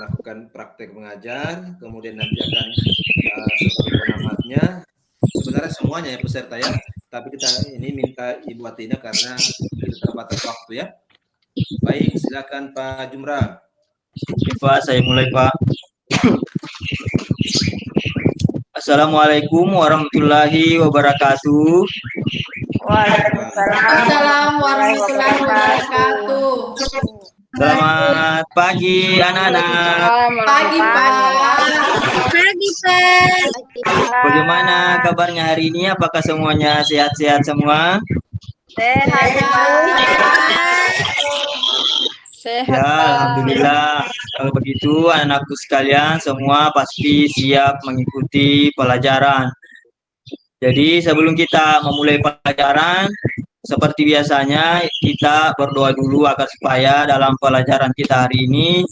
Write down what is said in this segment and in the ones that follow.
melakukan praktek mengajar, kemudian nanti akan sebagai penamatnya. Sebenarnya semuanya ya peserta ya, tapi kita ini minta Ibu Atina karena kita terbatas waktu ya. Baik, silakan Pak Jumra. Oke, Pak, saya mulai, Pak. Assalamualaikum warahmatullahi wabarakatuh. Waalaikumsalam warahmatullahi wabarakatuh. Selamat pagi, anak-anak. Pagi, Pak. Pagi, Pak. Bagaimana kabarnya hari ini? Apakah semuanya sehat-sehat semua? Sehat, Ya, alhamdulillah. Kalau begitu, anak-anakku sekalian semua pasti siap mengikuti pelajaran. Jadi sebelum kita memulai pelajaran, seperti biasanya kita berdoa dulu agar supaya dalam pelajaran kita hari ini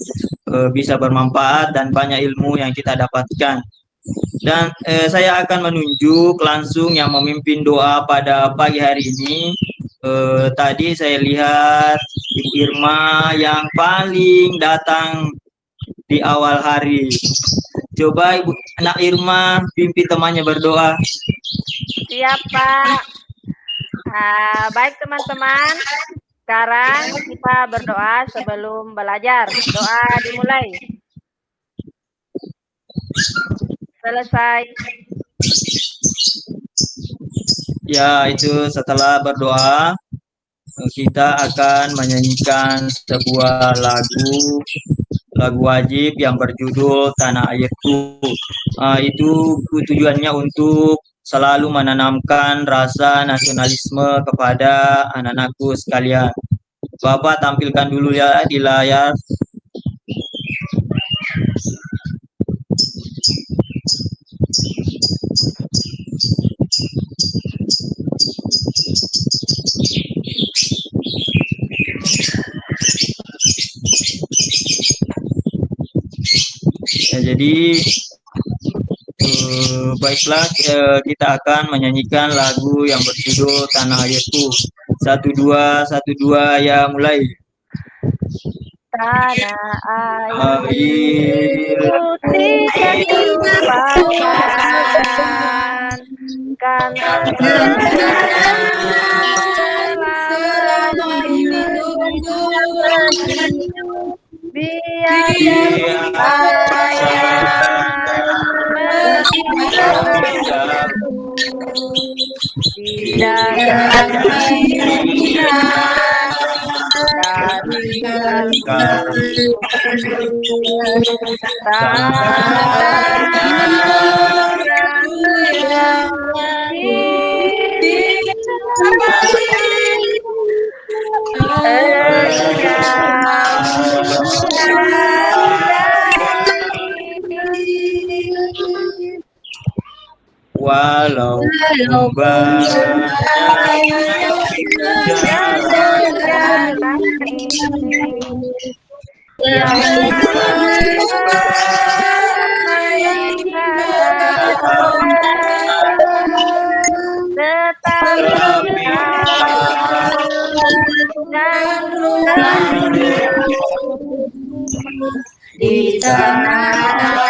bisa bermanfaat dan banyak ilmu yang kita dapatkan. Dan saya akan menunjuk langsung yang memimpin doa pada pagi hari ini. Tadi saya lihat Ibu Irma yang paling datang di awal hari. Coba Ibu anak Irma pimpin temannya berdoa. Siap, Pak. Baik teman-teman, sekarang kita berdoa sebelum belajar. Doa dimulai. Selesai. Ya, itu setelah berdoa kita akan menyanyikan sebuah lagu wajib yang berjudul Tanah Airku. Itu tujuannya untuk selalu menanamkan rasa nasionalisme kepada anak-anakku sekalian. Bapak tampilkan dulu ya di layar. Ya, jadi baiklah kita akan menyanyikan lagu yang berjudul Tanah Airku. 1 2 1 2 ya mulai. Tanah air putih terlupakan karena selama hidup biar walau di tanah lagu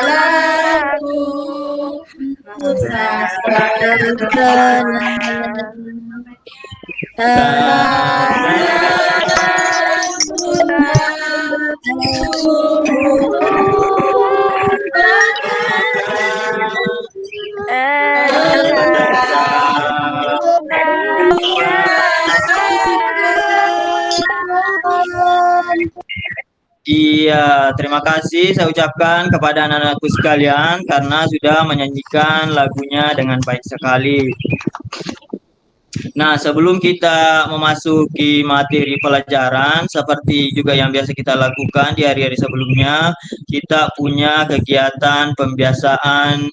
Iya, terima kasih saya ucapkan kepada anak-anakku sekalian karena sudah menyanyikan lagunya dengan baik sekali. Nah, sebelum kita memasuki materi pelajaran, seperti juga yang biasa kita lakukan di hari-hari sebelumnya, kita punya kegiatan pembiasaan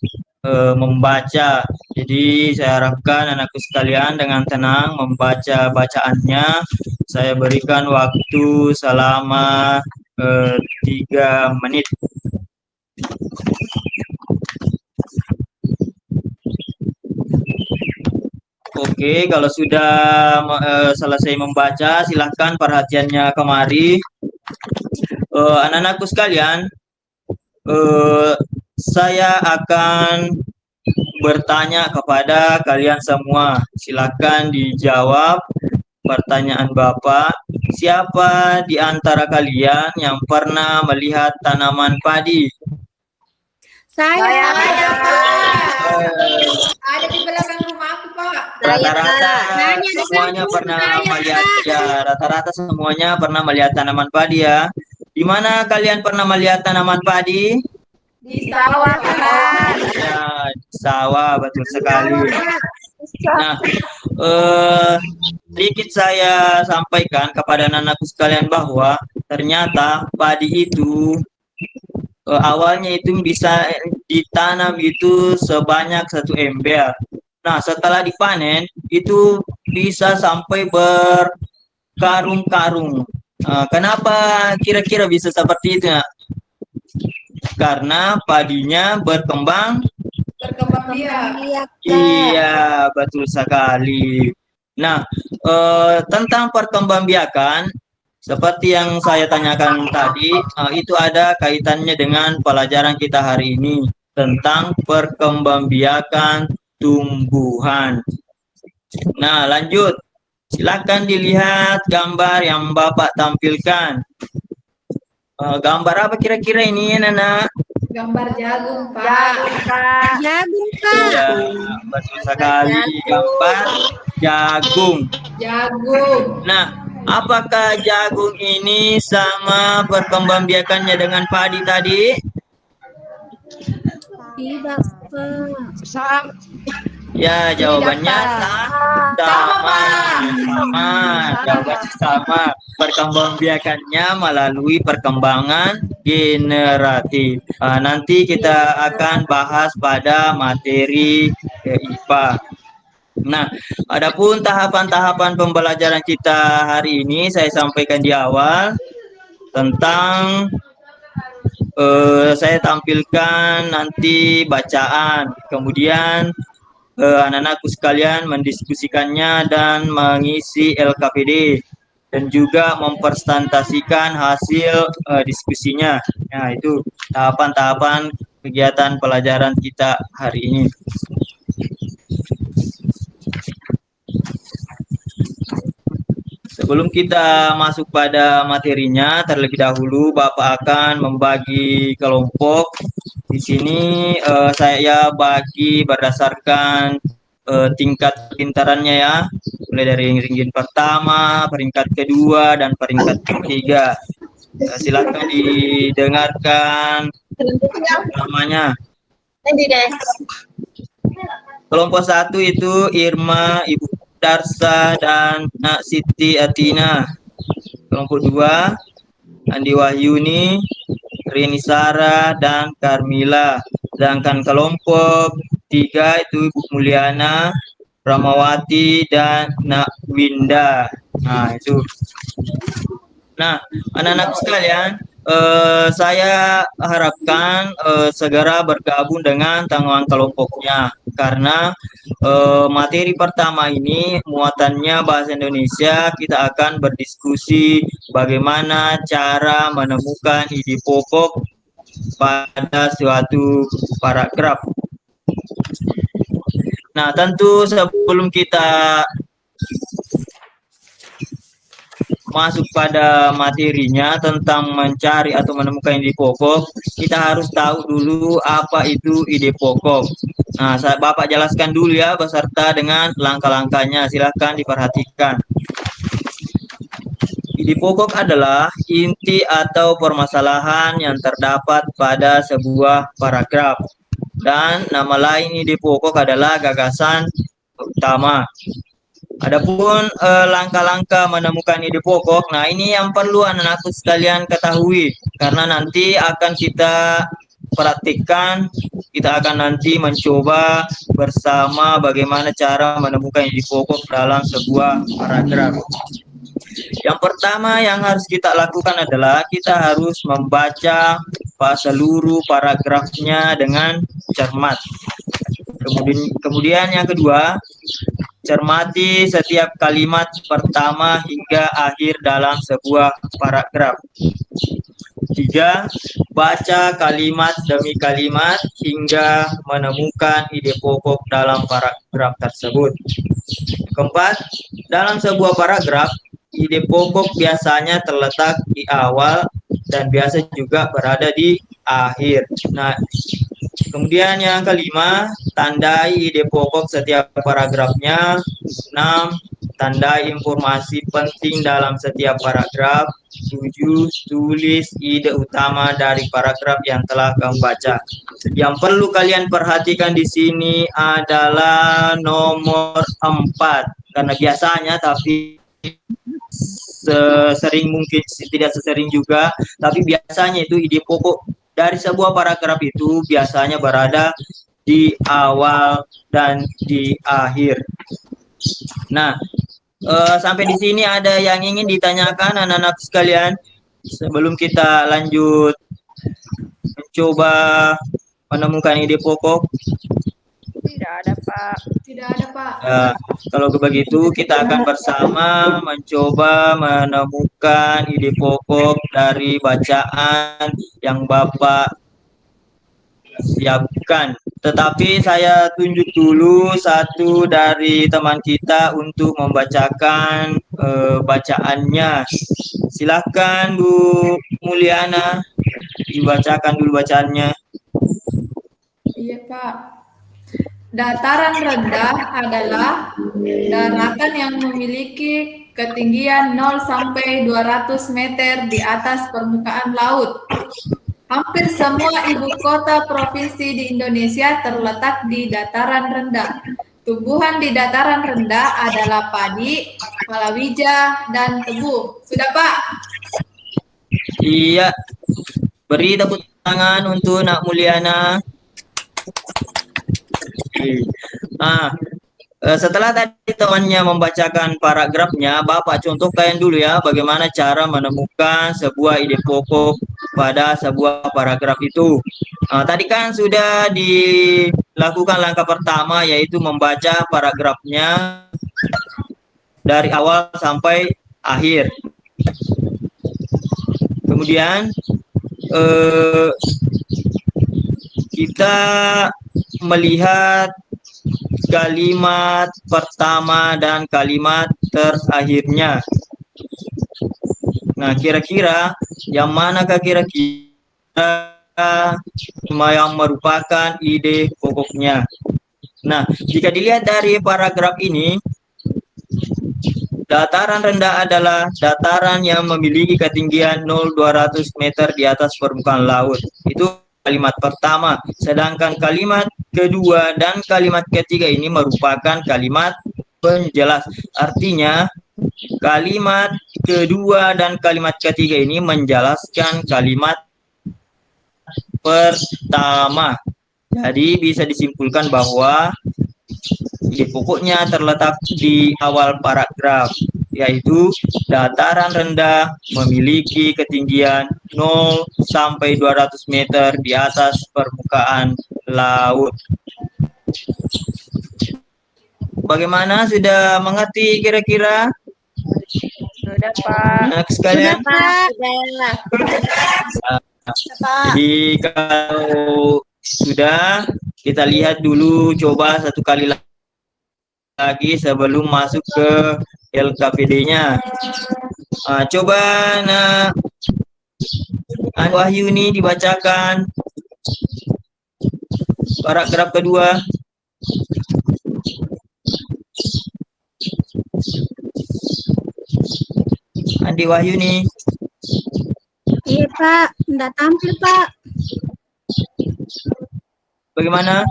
membaca. Jadi, saya harapkan anakku sekalian dengan tenang membaca bacaannya. Saya berikan waktu selama 3 menit. Oke, kalau sudah selesai membaca, silahkan perhatiannya kemari. Anak-anakku sekalian, saya akan bertanya kepada kalian semua. Silakan dijawab pertanyaan Bapak. Siapa di antara kalian yang pernah melihat tanaman padi? Saya, Pak. Eh, Ada di belakang rumah aku, Pak. Rata-rata Nanya di semuanya kampung, pernah saya, melihat Pak. ya, rata-rata semuanya pernah melihat tanaman padi ya. Di mana kalian pernah melihat tanaman padi? Di sawah, Pak. Ya, di sawah, betul sekali. Nah, sedikit saya sampaikan kepada anak-anakku sekalian bahwa ternyata padi itu awalnya itu bisa ditanam itu sebanyak 1 ember. Nah, setelah dipanen itu bisa sampai berkarung-karung. Kenapa kira-kira bisa seperti itu? Nak? Karena padinya berkembang. Biak. Iya, betul sekali. Nah, tentang perkembangbiakan, seperti yang saya tanyakan tadi, itu ada kaitannya dengan pelajaran kita hari ini tentang perkembangbiakan tumbuhan. Nah, lanjut. Silakan dilihat gambar yang Bapak tampilkan. Gambar apa kira-kira ini, Nana? Gambar jagung, Pak. Jagung, Pak. Jagung, Pak. Iya, betul sekali. Gambar jagung. Jagung. Nah, apakah jagung ini sama perkembangbiakannya dengan padi tadi? Tidak, Pak. Ya, jawabannya sama. Jawabannya sama. Perkembangbiakannya melalui perkembangan generatif. Nanti kita akan bahas pada materi IPA. Nah, adapun tahapan-tahapan pembelajaran kita hari ini saya sampaikan di awal tentang saya tampilkan nanti bacaan, kemudian anak-anakku sekalian mendiskusikannya dan mengisi LKPD dan juga mempresentasikan hasil diskusinya. Nah, itu tahapan-tahapan kegiatan pelajaran kita hari ini. Sebelum kita masuk pada materinya, terlebih dahulu Bapak akan membagi kelompok. Di sini saya bagi berdasarkan tingkat pintarannya ya, mulai dari peringkat pertama, peringkat kedua, dan peringkat ketiga. Silakan didengarkan namanya. Kelompok 1 itu Irma, Ibu Darsa, dan Nak Siti Atina. Kelompok 2 Andi Wahyuni, Rini Sarah, dan Carmila. Sedangkan kelompok 3 itu Ibu Mulyana, Ramawati, dan Nak Winda. Nah, itu. Nah, anak-anak sekalian, saya harapkan segera bergabung dengan tanggungan kelompoknya karena materi pertama ini muatannya bahasa Indonesia. Kita akan berdiskusi bagaimana cara menemukan ide pokok pada suatu paragraf. Nah, tentu sebelum kita masuk pada materinya tentang mencari atau menemukan ide pokok, kita harus tahu dulu apa itu ide pokok. Nah, Bapak jelaskan dulu ya beserta dengan langkah-langkahnya. Silahkan diperhatikan. Ide pokok adalah inti atau permasalahan yang terdapat pada sebuah paragraf. Dan nama lain ide pokok adalah gagasan utama. Adapun langkah-langkah menemukan ide pokok, nah ini yang perlu anak-anakku sekalian ketahui karena nanti akan kita praktikkan, kita akan nanti mencoba bersama bagaimana cara menemukan ide pokok dalam sebuah paragraf. Yang pertama yang harus kita lakukan adalah kita harus membaca seluruh paragrafnya dengan cermat. Kemudian yang kedua, cermati setiap kalimat pertama hingga akhir dalam sebuah paragraf. 3. Baca kalimat demi kalimat hingga menemukan ide pokok dalam paragraf tersebut. Keempat, dalam sebuah paragraf, ide pokok biasanya terletak di awal dan biasa juga berada di akhir. Nah, kemudian yang kelima, tandai ide pokok setiap paragrafnya. 6. Tandai informasi penting dalam setiap paragraf. 7. Tulis ide utama dari paragraf yang telah kamu baca. Yang perlu kalian perhatikan di sini adalah nomor 4. Karena biasanya, tapi sesering mungkin, tidak sesering juga, tapi biasanya itu ide pokok dari sebuah paragraf itu biasanya berada di awal dan di akhir. Nah, sampai di sini ada yang ingin ditanyakan anak-anak sekalian sebelum kita lanjut mencoba menemukan ide pokok? Tidak ada, Pak. Tidak ada, Pak. Kalau begitu kita akan bersama mencoba menemukan ide pokok dari bacaan yang Bapak siapkan. Tetapi saya tunjuk dulu satu dari teman kita untuk membacakan bacaannya. Silakan Bu Mulyana, dibacakan dulu bacaannya. Iya, Pak. Dataran rendah adalah daratan yang memiliki ketinggian 0 sampai 200 meter di atas permukaan laut. Hampir semua ibu kota provinsi di Indonesia terletak di dataran rendah. Tumbuhan di dataran rendah adalah padi, palawija, dan tebu. Sudah, Pak? Iya. Beri tepuk tangan untuk Nak Mulyana. Setelah tadi temannya membacakan paragrafnya, Bapak contohkan dulu ya bagaimana cara menemukan sebuah ide pokok pada sebuah paragraf itu. Tadi kan sudah dilakukan langkah pertama, yaitu membaca paragrafnya dari awal sampai akhir. Kemudian kita melihat kalimat pertama dan kalimat terakhirnya. Nah, kira-kira yang manakah kira-kira yang merupakan ide pokoknya? Nah, jika dilihat dari paragraf ini, dataran rendah adalah dataran yang memiliki ketinggian 0-200 meter di atas permukaan laut. Itu kalimat pertama. Sedangkan kalimat kedua dan kalimat ketiga ini merupakan kalimat penjelas. Artinya, kalimat kedua dan kalimat ketiga ini menjelaskan kalimat pertama. Jadi bisa disimpulkan bahwa ide pokoknya terletak di awal paragraf, yaitu dataran rendah memiliki ketinggian 0 sampai 200 meter di atas permukaan laut. Bagaimana, sudah mengerti kira-kira? Sudah, Pak. Anak sekalian? Sudah, Pak. Jadi kalau sudah, kita lihat dulu coba satu kali lagi sebelum masuk ke LKPD-nya. Coba Wahyu ini dibacakan paragraf kedua. Andi Wahyu nih. Iya, Pak. Nggak tampil, Pak. Bagaimana?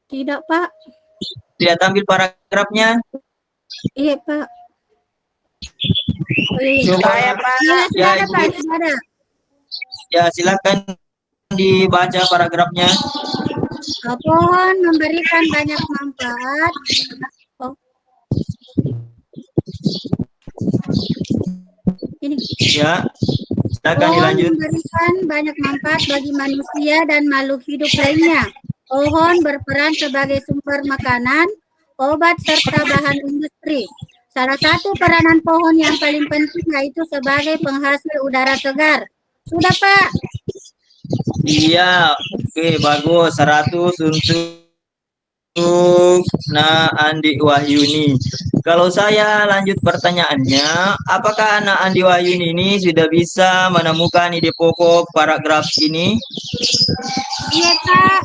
Tidak, Pak. Tidak tampil paragrafnya? Iya, Pak. Oh, iya. Coba Saya, Pak. Iya, sudah ada, Ibu. Pak. Sudah ada. Ya, silakan dibaca paragrafnya. Pohon memberikan banyak manfaat. Oh. Ini. Ya, silakan Pohon dilanjut. memberikan banyak manfaat bagi manusia dan makhluk hidup lainnya. Pohon berperan sebagai sumber makanan, obat, serta bahan industri. Salah satu peranan pohon yang paling penting yaitu sebagai penghasil udara segar. Sudah, Pak. Iya, oke, bagus. 100 untuk Andi Wahyuni. Kalau saya lanjut pertanyaannya, apakah anak Andi Wahyuni ini sudah bisa menemukan ide pokok paragraf ini? Iya, Pak.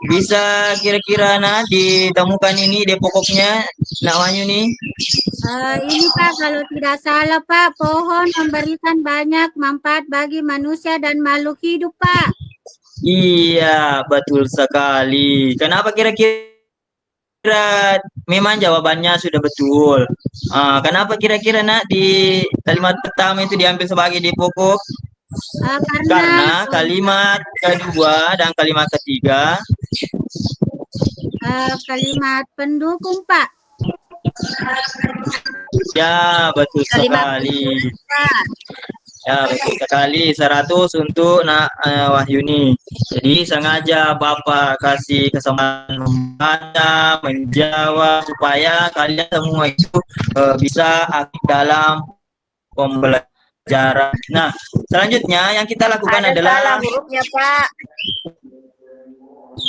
Bisa kira-kira ditemukan ini ide pokoknya, Nak Wahyuni? Ini Pak, kalau tidak salah Pak, pohon memberikan banyak manfaat bagi manusia dan makhluk hidup Pak. Iya, betul sekali. Kenapa kira-kira memang jawabannya sudah betul? Kenapa kira-kira Nak di kalimat pertama itu diambil sebagai ide pokok? Karena kalimat kedua dan kalimat ketiga kalimat pendukung Pak. Ya, betul sekali. Ya, betul sekali. 100 untuk Nak Wahyuni. Jadi sengaja Bapak kasih kesempatan membaca, menjawab supaya kalian semua itu bisa aktif dalam pembelajaran. Nah, selanjutnya yang kita lakukan adalah salah hurufnya, Pak.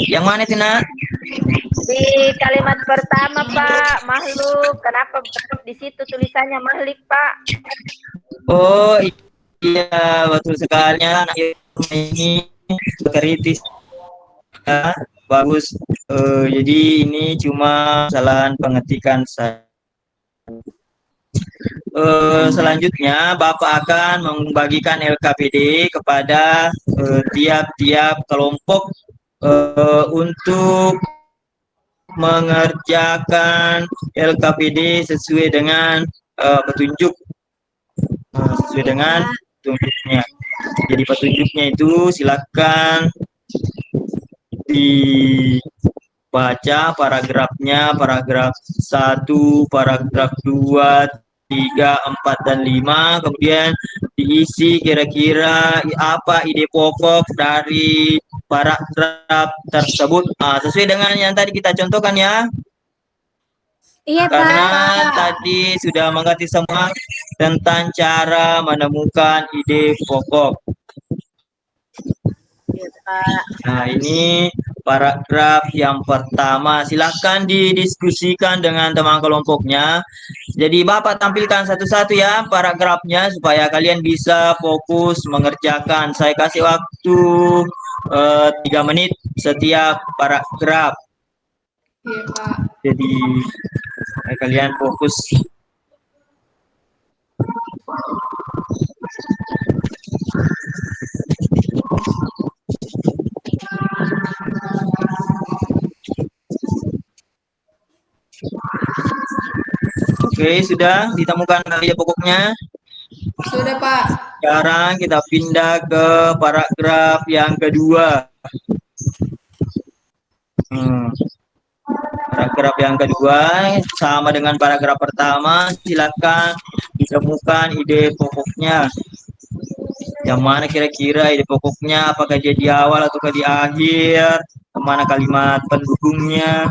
Yang mana itu, Nak? Di kalimat pertama, Pak, makhluk. Kenapa di situ tulisannya makhluk, Pak? Oh, iya, betul sekali. Anak ini kritis. Ya, bagus. Jadi ini cuma kesalahan pengetikan saya. Selanjutnya Bapak akan membagikan LKPD kepada tiap-tiap kelompok untuk mengerjakan LKPD sesuai dengan petunjuk, sesuai dengan petunjuknya. Jadi petunjuknya itu silakan dibaca paragrafnya, paragraf 1, paragraf 2, 3, 4, dan 5, kemudian diisi kira-kira apa ide pokok dari paragraf tersebut sesuai dengan yang tadi kita contohkan ya. Iya, Karena Pak. tadi sudah mengerti semua tentang cara menemukan ide pokok. Nah, ini paragraf yang pertama. Silahkan didiskusikan dengan teman kelompoknya. Jadi Bapak tampilkan satu-satu ya paragrafnya supaya kalian bisa fokus mengerjakan. Saya kasih waktu 3 menit setiap paragraf. Iya, Pak. Jadi kalian fokus. Oke, sudah ditemukan ide pokoknya. Sudah, Pak. Sekarang kita pindah ke paragraf yang kedua. Paragraf yang kedua sama dengan paragraf pertama. Silakan ditemukan ide pokoknya. Yang mana kira-kira ide pokoknya? Apakah dia di awal atau di akhir? Kemana kalimat pendukungnya?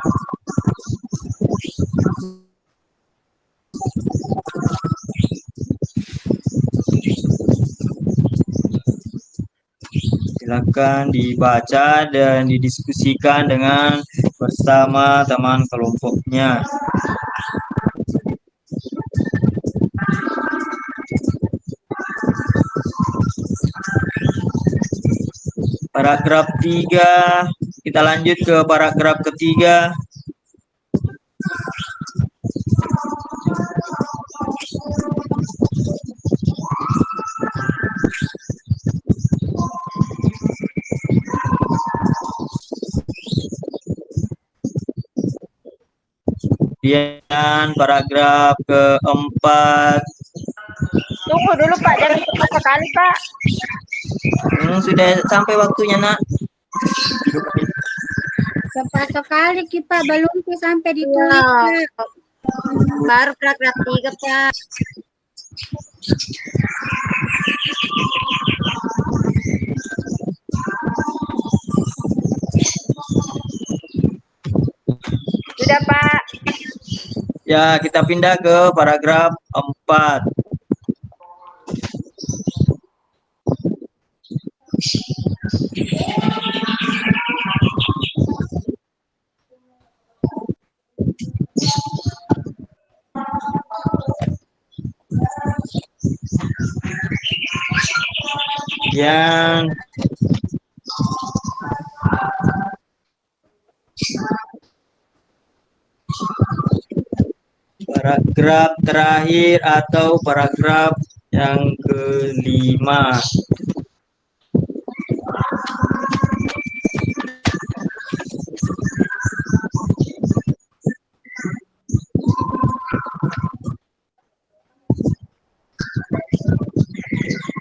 Silakan dibaca dan didiskusikan dengan bersama teman kelompoknya. Paragraf 3, kita lanjut ke paragraf ketiga. Kemudian paragraf keempat. Tunggu dulu, Pak. Jangan cepat sekali, Pak. Sudah sampai waktunya, Nak. Cepat sekali kita belum sampai ditulis Pak. Baru paragraf 3 Pak. Sudah, Pak. Ya, kita pindah ke paragraf 4. Yang paragraf terakhir atau paragraf yang kelima.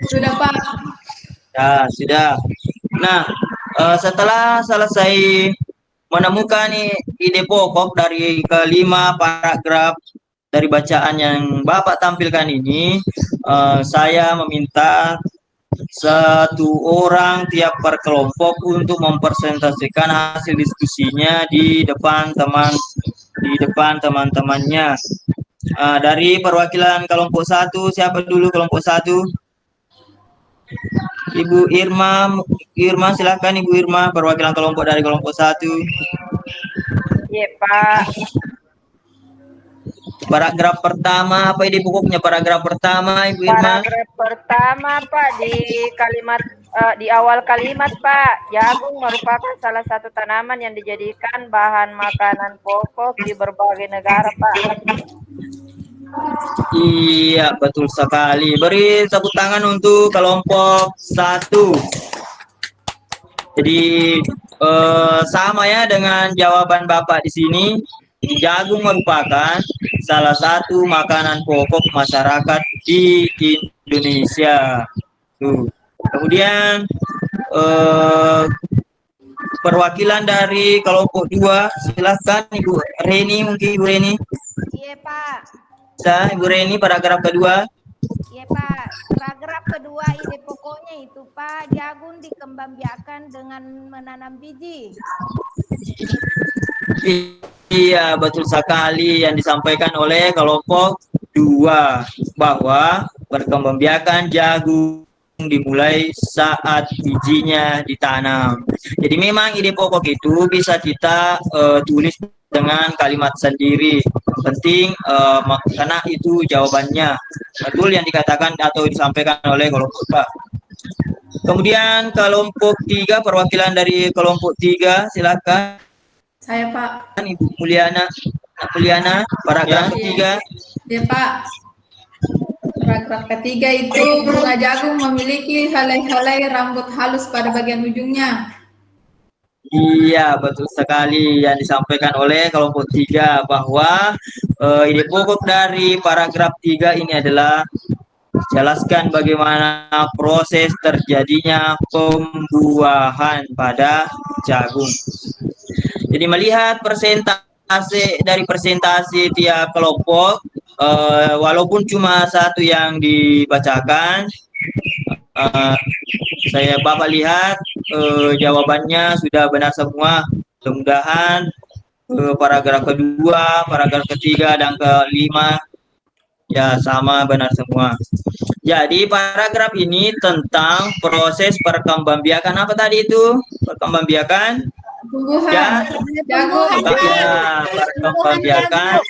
Sudah, Pak. Ya, sudah. Nah, setelah selesai menemukan ide pokok dari kelima paragraf dari bacaan yang Bapak tampilkan ini, saya meminta satu orang tiap per kelompok untuk mempresentasikan hasil diskusinya di depan teman-temannya. Dari perwakilan kelompok 1, siapa dulu kelompok 1? Ibu Irma, silakan Ibu Irma, perwakilan kelompok dari kelompok 1. Iya, Pak. Paragraf pertama, apa ide pokoknya paragraf pertama, Ibu Irma? Paragraf pertama, Pak, di kalimat di awal kalimat, Pak, jagung merupakan salah satu tanaman yang dijadikan bahan makanan pokok di berbagai negara, Pak. Iya, betul sekali. Beri tepuk tangan untuk kelompok 1. Jadi sama ya dengan jawaban Bapak di sini. Jagung merupakan salah satu makanan pokok masyarakat di Indonesia. Tuh. Kemudian perwakilan dari kelompok 2, silahkan Ibu Reni, mungkin Ibu Reni. Iya, Pak. Bisa, Ibu Reni, paragraf kedua. Iya, Pak. Paragraf kedua ide pokoknya itu, Pak, jagung dikembangbiakan dengan menanam biji. Iya, betul sekali yang disampaikan oleh kelompok 2 bahwa perkembangbiakan jagung dimulai saat bijinya ditanam. Jadi memang ide pokok itu bisa kita tulis dengan kalimat sendiri. Penting karena itu jawabannya betul yang dikatakan atau disampaikan oleh kelompok 2. Kemudian kelompok 3, perwakilan dari kelompok 3, silakan. Saya, Pak. Ibu Mulyana, paragraf ketiga. Ya, Pak. Paragraf ketiga itu bunga jagung memiliki helai-helai rambut halus pada bagian ujungnya. Iya, betul sekali yang disampaikan oleh kelompok 3 bahwa ide pokok dari paragraf 3 ini adalah jelaskan bagaimana proses terjadinya pembuahan pada jagung. Jadi melihat presentasi tiap kelompok, walaupun cuma satu yang dibacakan, Bapak lihat jawabannya sudah benar semua. Mudah-mudahan paragraf kedua, paragraf ketiga, dan kelima ya sama benar semua. Jadi paragraf ini tentang proses perkembangbiakan apa tadi itu? Perkembangbiakan Tumbuhan jagung. Ya, perkembangbiakan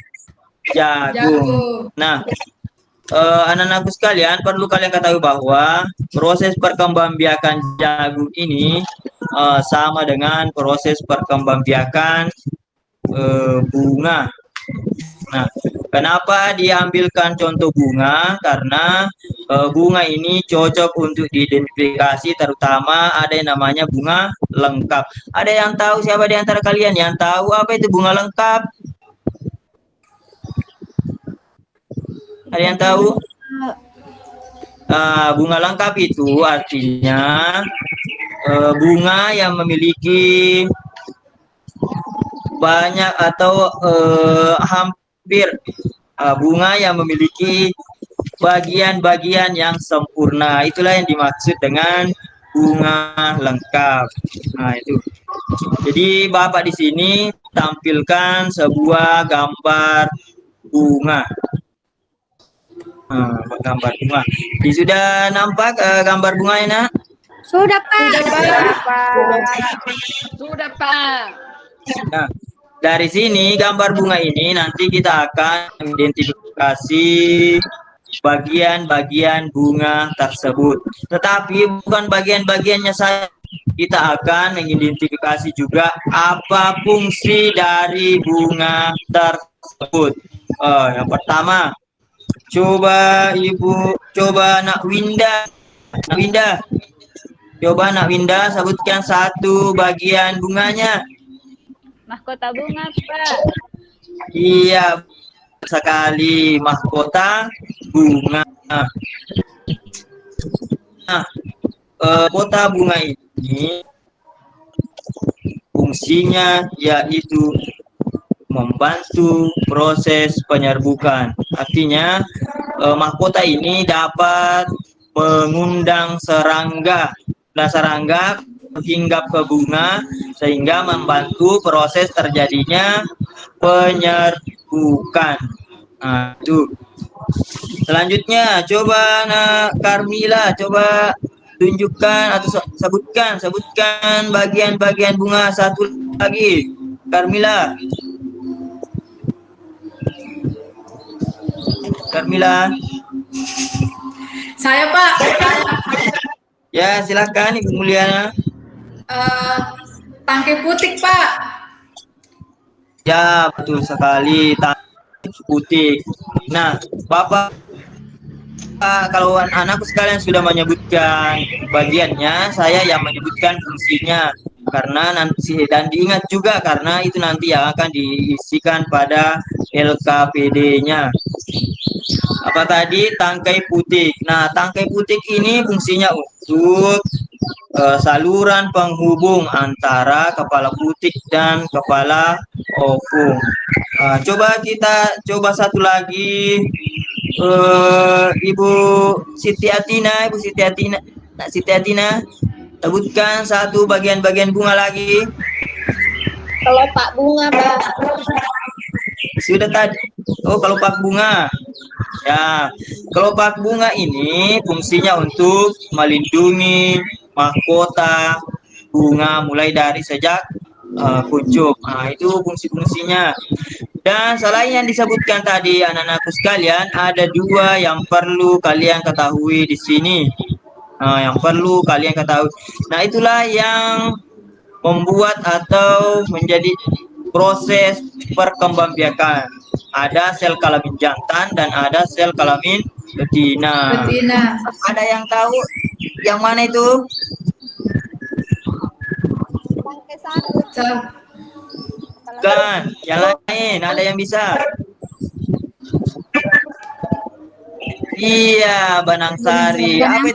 jagung. Nah, anak-anakku sekalian, perlu kalian ketahui bahwa proses perkembangbiakan jagung ini sama dengan proses perkembangbiakan bunga. Nah, kenapa diambilkan contoh bunga? Karena bunga ini cocok untuk diidentifikasi, terutama ada yang namanya bunga lengkap. Ada yang tahu, siapa di antara kalian yang tahu apa itu bunga lengkap? Ada yang tahu? Bunga lengkap itu artinya bunga yang memiliki banyak atau hampir bunga yang memiliki bagian-bagian yang sempurna. Itulah yang dimaksud dengan bunga lengkap. Nah, itu. Jadi Bapak di sini tampilkan sebuah gambar bunga. Gambar bunga. Sudah nampak gambar bunganya, Nak? Sudah, Pak. Sudah, Pak. Nah, dari sini gambar bunga ini nanti kita akan mengidentifikasi bagian-bagian bunga tersebut. Tetapi bukan bagian-bagiannya saja. Kita akan mengidentifikasi juga apa fungsi dari bunga tersebut. Yang pertama, coba Nak Winda. Coba Nak Winda sebutkan satu bagian bunganya. Mahkota bunga, Pak. Iya, sekali, mahkota bunga. Nah, mahkota bunga ini fungsinya yaitu membantu proses penyerbukan. Artinya mahkota ini dapat mengundang serangga hinggap ke bunga sehingga membantu proses terjadinya penyerbukan. Nah, itu. Selanjutnya, coba Nak Carmila, coba tunjukkan atau sebutkan bagian-bagian bunga satu lagi. Carmila. Saya, Pak. Ya, silakan Ibu Mulyana. Tangkai putik, Pak. Ya, betul sekali, tangkai putik. Nah, Bapak, kalau anakku sekalian sudah menyebutkan bagiannya, saya yang menyebutkan fungsinya. Karena nanti, dan diingat juga karena itu nanti yang akan diisikan pada LKPD-nya. Apa tadi? Tangkai putik. Nah, tangkai putik ini fungsinya untuk saluran penghubung antara kepala putik dan kepala ovum. Coba satu lagi, Ibu Siti Atina, Nak Siti Atina, sebutkan satu bagian-bagian bunga lagi. Kelopak bunga, Pak. Sudah tadi. Oh, kelopak bunga. Ya, kelopak bunga ini fungsinya untuk melindungi mahkota bunga mulai dari sejak kuncup. Nah, itu fungsi-fungsinya. Dan selain yang disebutkan tadi anak-anakku sekalian, ada dua yang perlu kalian ketahui di sini. Nah, itulah yang membuat atau menjadi proses perkembangbiakan. Ada sel kelamin jantan dan ada sel kelamin betina. Ada yang tahu yang mana itu? Bukan, yang lain. Ada yang bisa? Iya, benang sari. Apa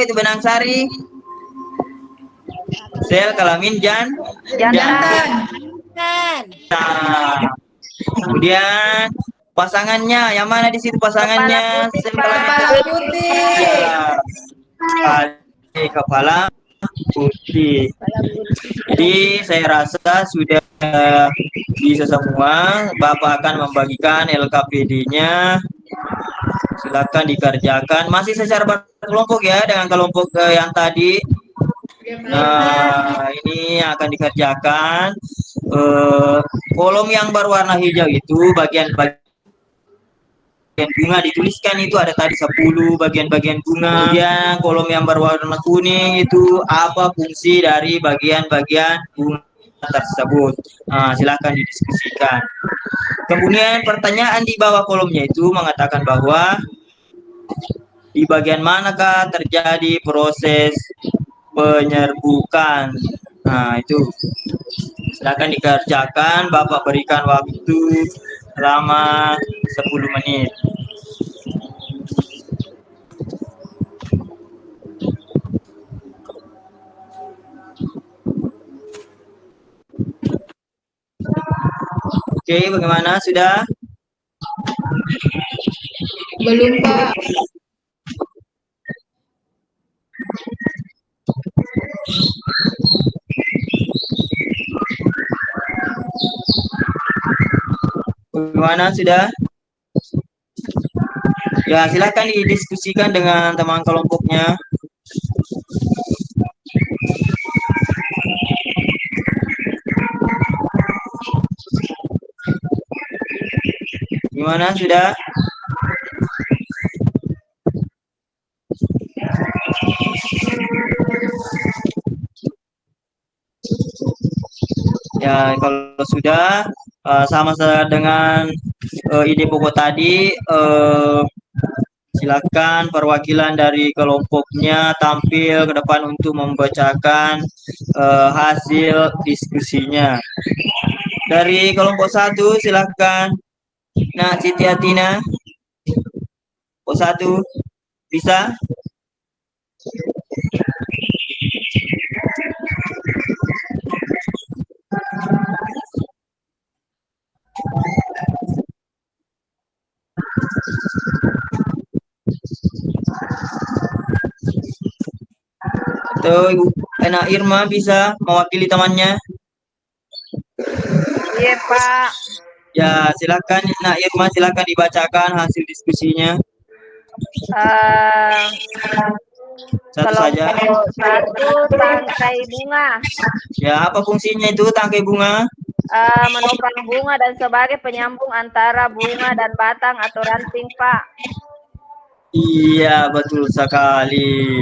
itu benang sari? Sel kelamin jantan. Nah, kemudian pasangannya, yang mana di situ pasangannya? Kepala putih. Kepala putih. Jadi saya rasa sudah bisa semua. Bapak akan membagikan LKPD-nya. Silakan dikerjakan. Masih secara berkelompok ya dengan kelompok yang tadi. Nah, ini akan dikerjakan. Kolom yang berwarna hijau itu bagian bunga dituliskan itu ada tadi 10 bagian-bagian bunga. Kemudian kolom yang berwarna kuning itu apa fungsi dari bagian-bagian bunga tersebut. Nah, silakan didiskusikan. Kemudian pertanyaan di bawah kolomnya itu mengatakan bahwa di bagian manakah terjadi proses penyerbukan. Nah, itu silakan dikerjakan. Bapak berikan waktu selama 10 menit. Oke, bagaimana? Sudah? Belum, Pak. Gimana sudah? Ya, silakan didiskusikan dengan teman kelompoknya. Gimana sudah? Ya, kalau sudah sama dengan ide pokok tadi, silakan perwakilan dari kelompoknya tampil ke depan untuk membacakan hasil diskusinya. Dari kelompok 1 silakan. Nah, Siti Atina. Kelompok 1 bisa? Atau Ibu Ena Irma bisa mewakili temannya? Iya, Pak. Ya, silakan Nak Irma, silakan dibacakan hasil diskusinya. Satu saja. Kelompok 1 tangkai bunga. Ya, apa fungsinya itu tangkai bunga? Menopang bunga dan sebagai penyambung antara bunga dan batang atau ranting, Pak. Iya, betul sekali.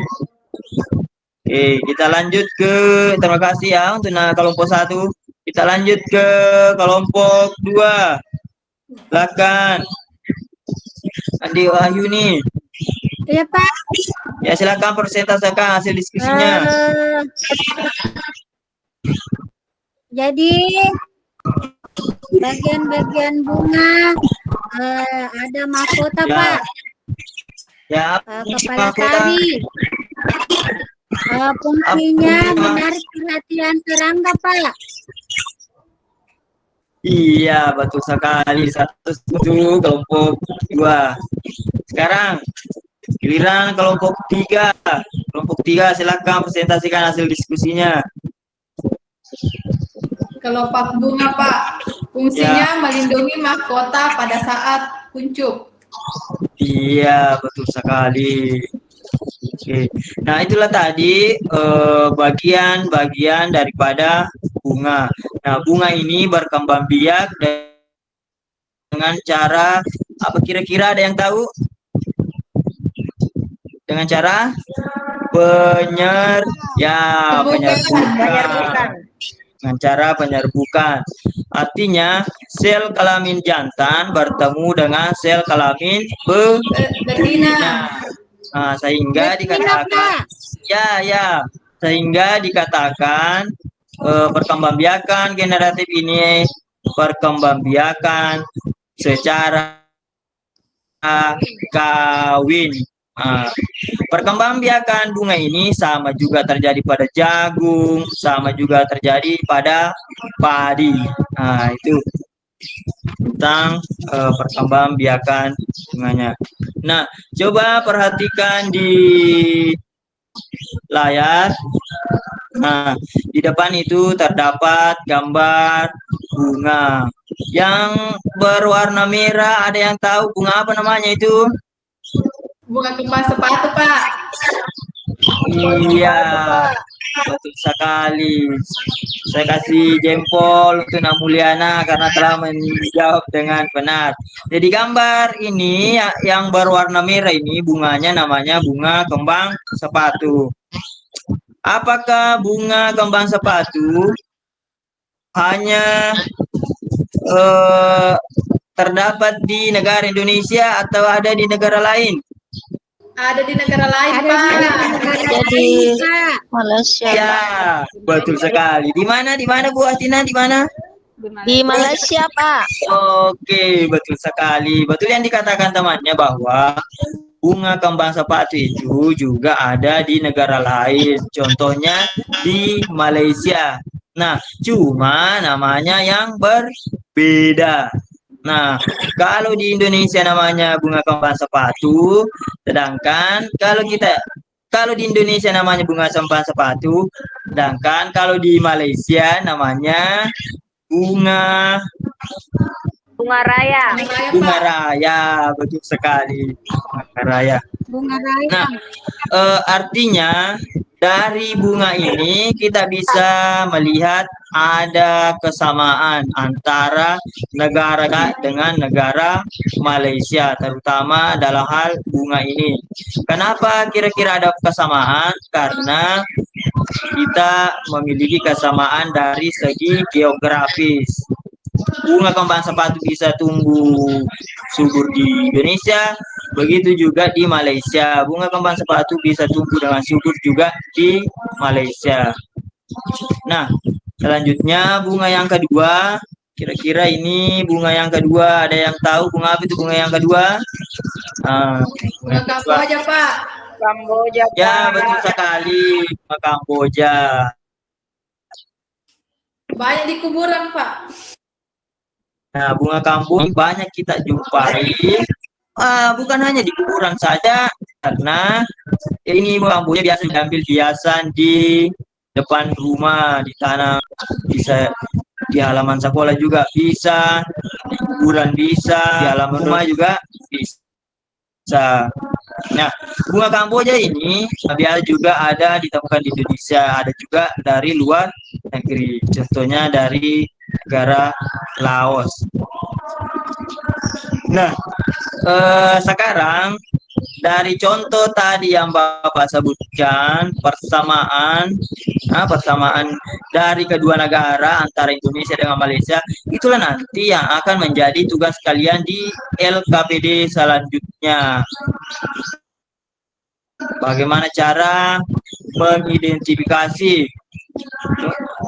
Oke, kita lanjut ke, terima kasih ya untuk kelompok 1. Kita lanjut ke kelompok 2. Silakan. Andi Wahyuni. Iya Pak. Ya, silakan persentasekan hasil diskusinya. Jadi bagian-bagian bunga ada mahkota Ya. Pak. Ya, Kepala tari. Fungsinya menarik perhatian serangga Pak. Iya, betul sekali. 1 kelompok 2. Sekarang giliran kelompok 3. Kelompok 3 silakan presentasikan hasil diskusinya. Kelopak bunga Pak, fungsinya melindungi mahkota pada saat kuncup. Iya, betul sekali. Oke. Nah, itulah tadi bagian-bagian daripada bunga. Nah, bunga ini berkembang biak dengan cara apa kira-kira ada yang tahu? Dengan cara penyerbukan. Dengan cara penyerbukan. Artinya sel kelamin jantan bertemu dengan sel kelamin betina. Nah, sehingga dikatakan sehingga dikatakan perkembangbiakan generatif ini perkembangbiakan secara kawin. Perkembangbiakan bunga ini sama juga terjadi pada jagung, sama juga terjadi pada padi. Nah, itu tentang perkembangbiakan bunganya. Nah, coba perhatikan di layar. Nah, di depan itu terdapat gambar bunga yang berwarna merah. Ada yang tahu bunga apa namanya itu? Bunga kembang sepatu Pak. Iya, betul sekali. Saya kasih jempol untuk Nak Mulyana karena telah menjawab dengan benar. Jadi gambar ini yang berwarna merah ini bunganya namanya bunga kembang sepatu. Apakah bunga kembang sepatu hanya terdapat di negara Indonesia atau ada di negara lain? Ada di negara lain Ada Pak. di Malaysia. Ya, betul sekali. Di mana Bu Atina? Di mana? Di Malaysia, Pak. Oke, betul sekali. Betul yang dikatakan temannya bahwa bunga kembang sepatu itu juga ada di negara lain. Contohnya di Malaysia. Nah, cuma namanya yang berbeda. Nah, kalau di Indonesia namanya bunga kembang sepatu, sedangkan kalau di Indonesia namanya bunga kembang sepatu, sedangkan kalau di Malaysia namanya bunga Bunga raya. Bunga raya, betul sekali. Bunga raya. Bunga raya. Nah, artinya dari bunga ini kita bisa melihat ada kesamaan antara negara dengan negara Malaysia, terutama dalam hal bunga ini. Kenapa kira-kira ada kesamaan? Karena kita memiliki kesamaan dari segi geografis. Bunga kembang sepatu bisa tumbuh subur di Indonesia, begitu juga di Malaysia. Bunga kembang sepatu bisa tumbuh dengan subur juga di Malaysia. Nah, selanjutnya bunga yang kedua. Kira-kira ini bunga yang kedua, ada yang tahu bunga apa itu bunga yang kedua? Bunga Kamboja, Pak. Kamboja, Pak. Ya, betul sekali. Bunga Kamboja. Banyak di kuburan, Pak. Nah, bunga Kamboja banyak kita jumpai. Bukan hanya di kuburan saja, karena ini bunga Kamboja biasa diambil hiasan di depan rumah, di tanah, bisa di halaman sekolah juga bisa, di kuburan bisa, di halaman rumah juga bisa. Nah, bunga Kamboja ini biasa juga ada ditemukan di Indonesia, ada juga dari luar negeri. Contohnya dari negara Laos. Nah, sekarang dari contoh tadi yang Bapak sebutkan, persamaan dari kedua negara antara Indonesia dengan Malaysia, itulah nanti yang akan menjadi tugas kalian di LKPD selanjutnya. Bagaimana cara mengidentifikasi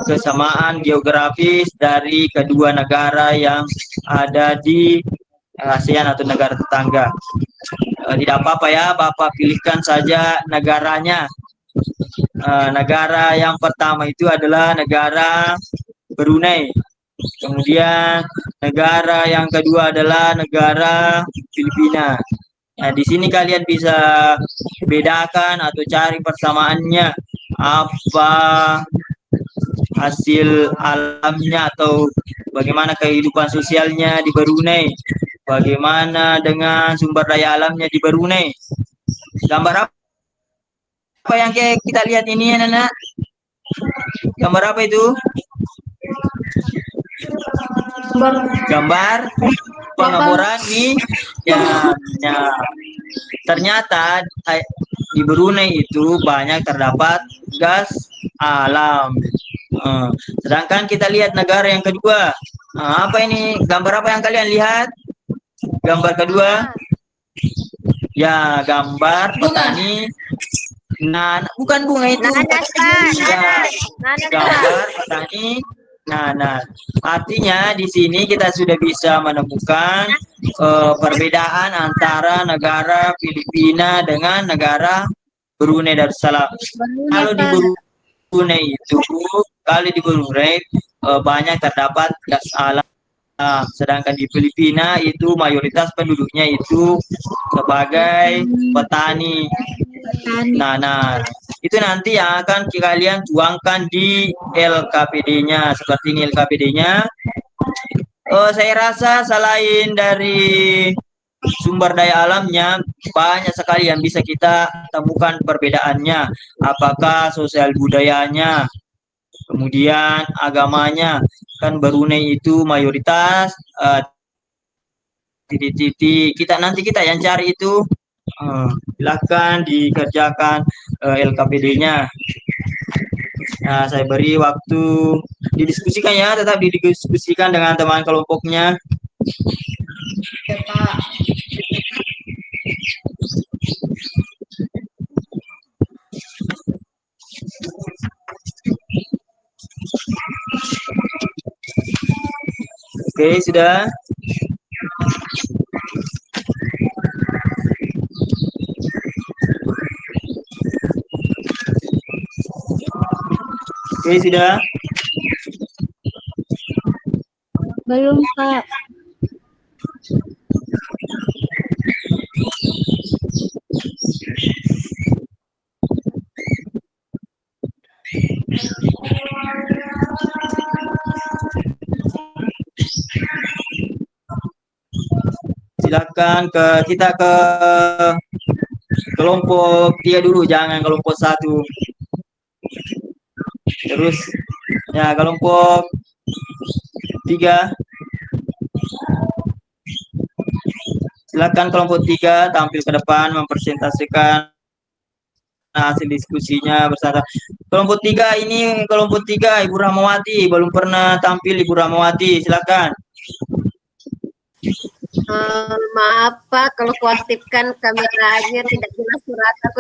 kesamaan geografis dari kedua negara yang ada di ASEAN atau negara tetangga. Tidak apa-apa ya, Bapak pilihkan saja negaranya. Negara yang pertama itu adalah negara Brunei. Kemudian negara yang kedua adalah negara Filipina. Nah, di sini kalian bisa bedakan atau cari persamaannya, apa hasil alamnya atau bagaimana kehidupan sosialnya di Brunei, bagaimana dengan sumber daya alamnya di Brunei. Gambar apa yang kita lihat ini, anak-anak? Gambar apa itu? Gambar pengeboran nih. Ya. Ternyata di Brunei itu banyak terdapat gas alam. Sedangkan kita lihat negara yang kedua. Apa ini? Gambar apa yang kalian lihat? Gambar kedua. Ya, gambar petani. Nah, bukan bunga itu. Nanas, Pak. Nanas, Gambar petani. Nah, artinya di sini kita sudah bisa menemukan perbedaan antara negara Filipina dengan negara Brunei Darussalam. Kalau di Brunei itu, banyak terdapat gas alam. Sedangkan di Filipina itu mayoritas penduduknya itu sebagai petani. Nah, itu nanti yang akan kalian tuangkan di LKPD-nya. Seperti ini LKPD-nya. Saya rasa selain dari sumber daya alamnya, banyak sekali yang bisa kita temukan perbedaannya. Apakah sosial budayanya, kemudian agamanya. Kan Brunei itu mayoritas titik-titik. Nanti kita yang cari itu. Silakan dikerjakan LKPD-nya. Nah, saya beri waktu didiskusikan ya, tetap didiskusikan dengan teman kelompoknya. Ya, Pak. Oke, sudah. Oke, sudah. Belum, Pak. silakan kita ke kelompok 3 dulu, jangan kelompok 1. Terus ya kelompok 3. Silakan kelompok 3 tampil ke depan mempresentasikan hasil diskusinya bersama. Kelompok 3 ini, kelompok 3 Ibu Rahmawati, belum pernah tampil Ibu Rahmawati, silakan. Maaf Pak, kalau kuaktifkan kameranya tidak jelas surat aku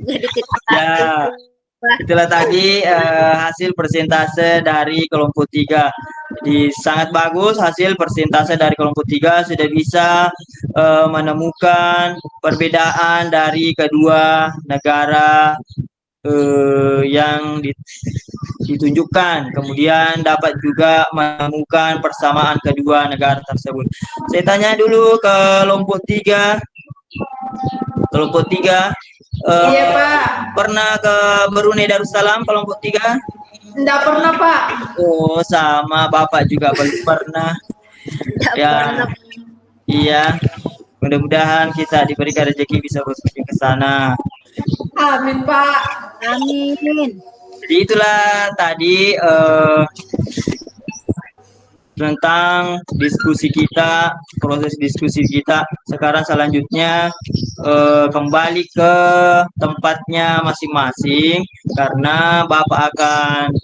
jadi tidak Ya, itulah tadi hasil persentase dari kelompok 3. Jadi sangat bagus hasil persentase dari kelompok 3, sudah bisa menemukan perbedaan dari kedua negara yang ditunjukkan. Kemudian dapat juga menemukan persamaan kedua negara tersebut. Saya tanya dulu ke kelompok 3. Kelompok 3 Iya Pak. pernah ke Brunei Darussalam kelompok 3? Enggak pernah Pak. Oh, sama Bapak juga belum pernah. Ya, iya. Mudah-mudahan kita diberikan rezeki bisa berkunjung ke sana. Amin Pak. Amin. Jadi itulah tadi tentang diskusi kita, proses diskusi kita. Sekarang selanjutnya kembali ke tempatnya masing-masing karena Bapak akan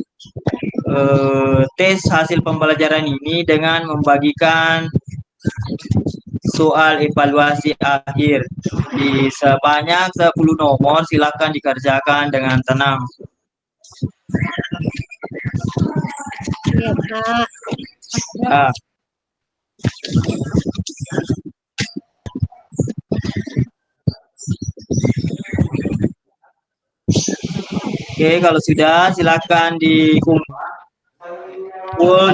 tes hasil pembelajaran ini dengan membagikan soal evaluasi akhir di sebanyak 10 nomor. Silakan dikerjakan dengan tenang. Iya Pak. Nah, oke, kalau sudah silakan dikumpul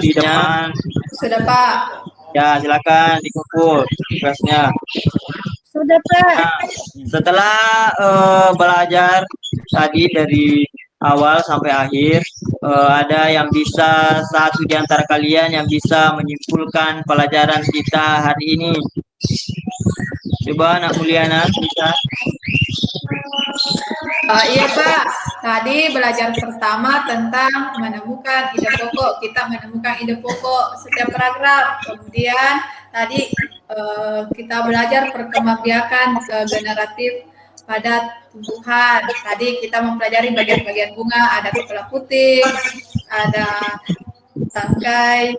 di depan. Sudah Pak. Ya, silakan dikumpul tugasnya. Sudah Pak. Nah, setelah belajar tadi dari awal sampai akhir, ada yang bisa, satu di antara kalian yang bisa menyimpulkan pelajaran kita hari ini. Coba Nak Mulyana bisa. Iya Pak, tadi belajar pertama tentang menemukan ide pokok. Kita menemukan ide pokok setiap paragraf. Kemudian tadi kita belajar perkembangbiakan generatif pada tumbuhan. Tadi kita mempelajari bagian-bagian bunga, ada kepala putih, ada tangkai,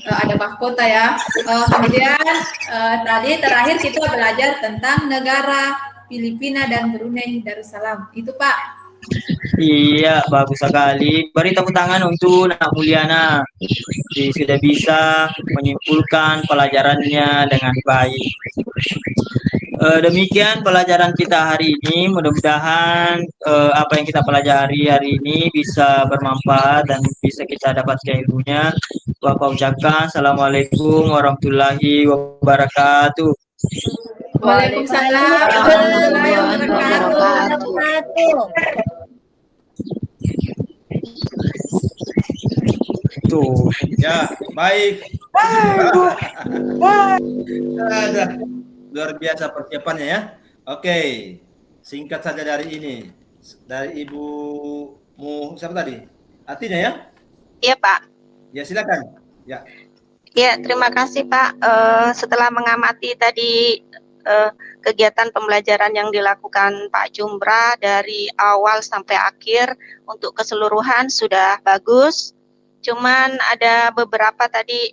ada mahkota ya. Kemudian tadi terakhir kita belajar tentang negara Filipina dan Brunei Darussalam. Itu Pak. Iya, bagus sekali. Beri tepuk tangan untuk Nak Mulyana. Jadi, sudah bisa menyimpulkan pelajarannya dengan baik. Demikian pelajaran kita hari ini. Mudah-mudahan apa yang kita pelajari hari ini bisa bermanfaat dan bisa kita dapatkan ilmunya. Bapak ucapkan Assalamualaikum warahmatullahi wabarakatuh. Waalaikumsalam warahmatullahi wabarakatuh. Tuh. Ya, baik. Ada luar biasa persiapannya ya. Oke, singkat saja dari ini. Dari Ibu siapa tadi? Artinya ya? Iya Pak. Ya silakan. Ya. Ya, terima kasih Pak. Setelah mengamati tadi kegiatan pembelajaran yang dilakukan Pak Jumbrah dari awal sampai akhir untuk keseluruhan sudah bagus. Cuman ada beberapa tadi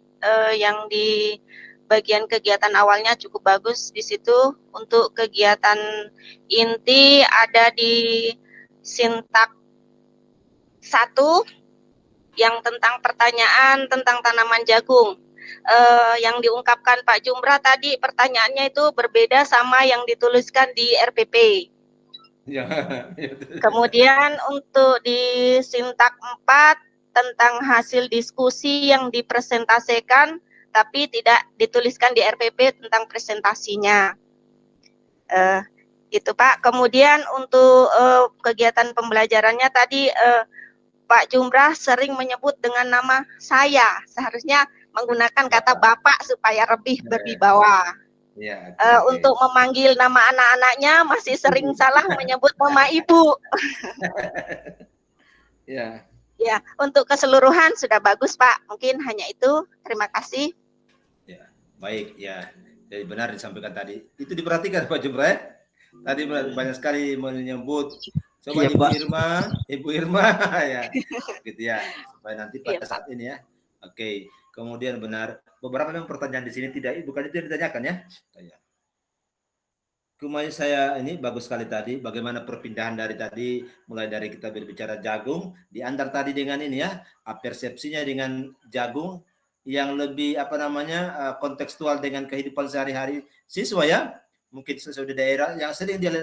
yang di bagian kegiatan awalnya cukup bagus di situ. Untuk kegiatan inti ada di sintak 1 yang tentang pertanyaan tentang tanaman jagung. Yang diungkapkan Pak Jumbrah tadi pertanyaannya itu berbeda sama yang dituliskan di RPP. Ya. Kemudian untuk di sintak 4 tentang hasil diskusi yang dipresentasikan tapi tidak dituliskan di RPP tentang presentasinya. Itu Pak. Kemudian untuk kegiatan pembelajarannya tadi Pak Jumbrah sering menyebut dengan nama saya. Seharusnya menggunakan kata Bapak supaya lebih berwibawa. Ya, oke. Untuk memanggil nama anak-anaknya masih sering salah menyebut nama ibu. Ya. Ya, untuk keseluruhan sudah bagus Pak. Mungkin hanya itu. Terima kasih. Ya, baik ya. Jadi benar disampaikan tadi. Itu diperhatikan Pak Jumra. Tadi banyak sekali menyebut. Coba Iya, Ibu Pak. Ibu Irma ya, gitu ya. Supaya nanti pada saat ini ya. Oke. Kemudian benar beberapa memang pertanyaan di sini bukan itu yang ditanyakan ya. Kemudian saya ini bagus sekali tadi bagaimana perpindahan dari tadi mulai dari kita berbicara jagung diantar tadi dengan ini ya persepsinya dengan jagung yang lebih apa namanya kontekstual dengan kehidupan sehari-hari siswa ya mungkin sesuai di daerah yang sering dia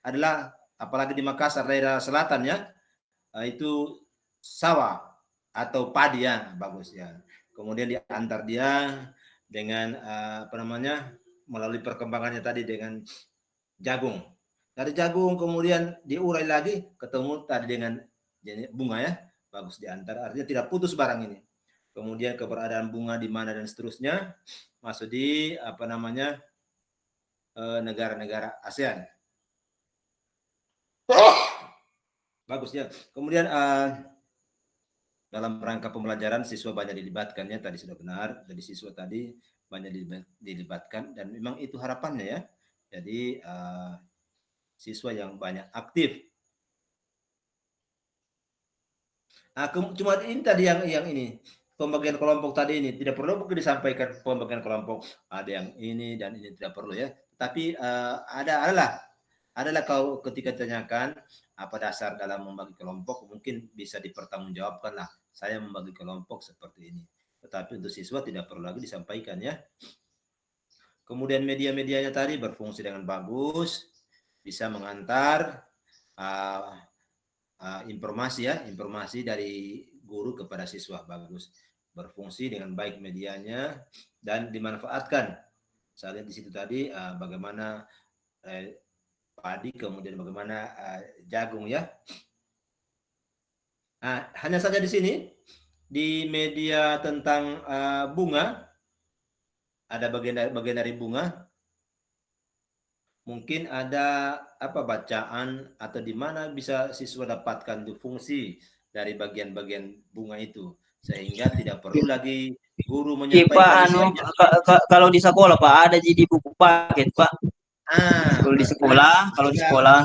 adalah apalagi di Makassar daerah selatan ya itu sawah atau padi ya bagus ya kemudian diantar dia dengan apa namanya melalui perkembangannya tadi dengan jagung. Dari jagung kemudian diurai lagi ketemu tadi dengan bunga ya. Bagus diantar artinya tidak putus barang ini. Kemudian keberadaan bunga di mana dan seterusnya masuk di apa namanya negara-negara ASEAN. Bagus ya. Kemudian dalam rangka pembelajaran siswa banyak dilibatkan ya tadi sudah benar. Jadi siswa tadi banyak dilibatkan dan memang itu harapannya ya. Jadi siswa yang banyak aktif. Nah, cuma ini tadi yang ini pembagian kelompok tadi ini tidak perlu mungkin disampaikan pembagian kelompok ada yang ini dan ini tidak perlu ya. Tapi adalah kalau ketika ditanyakan apa dasar dalam membagi kelompok mungkin bisa dipertanggungjawabkan lah. Saya membagi kelompok seperti ini. Tetapi untuk siswa tidak perlu lagi disampaikan ya. Kemudian media-medianya tadi berfungsi dengan bagus, bisa mengantar informasi dari guru kepada siswa bagus, berfungsi dengan baik medianya dan dimanfaatkan. Saya lihat di situ tadi bagaimana padi kemudian bagaimana jagung ya. Nah, hanya saja di sini di media tentang bunga ada bagian dari bunga. Mungkin ada apa bacaan atau di mana bisa siswa dapatkan tuh fungsi dari bagian-bagian bunga itu sehingga tidak perlu lagi guru menyampaikan isinya. Kalau di sekolah Pak ada jadi buku paket Pak. Kalau di sekolah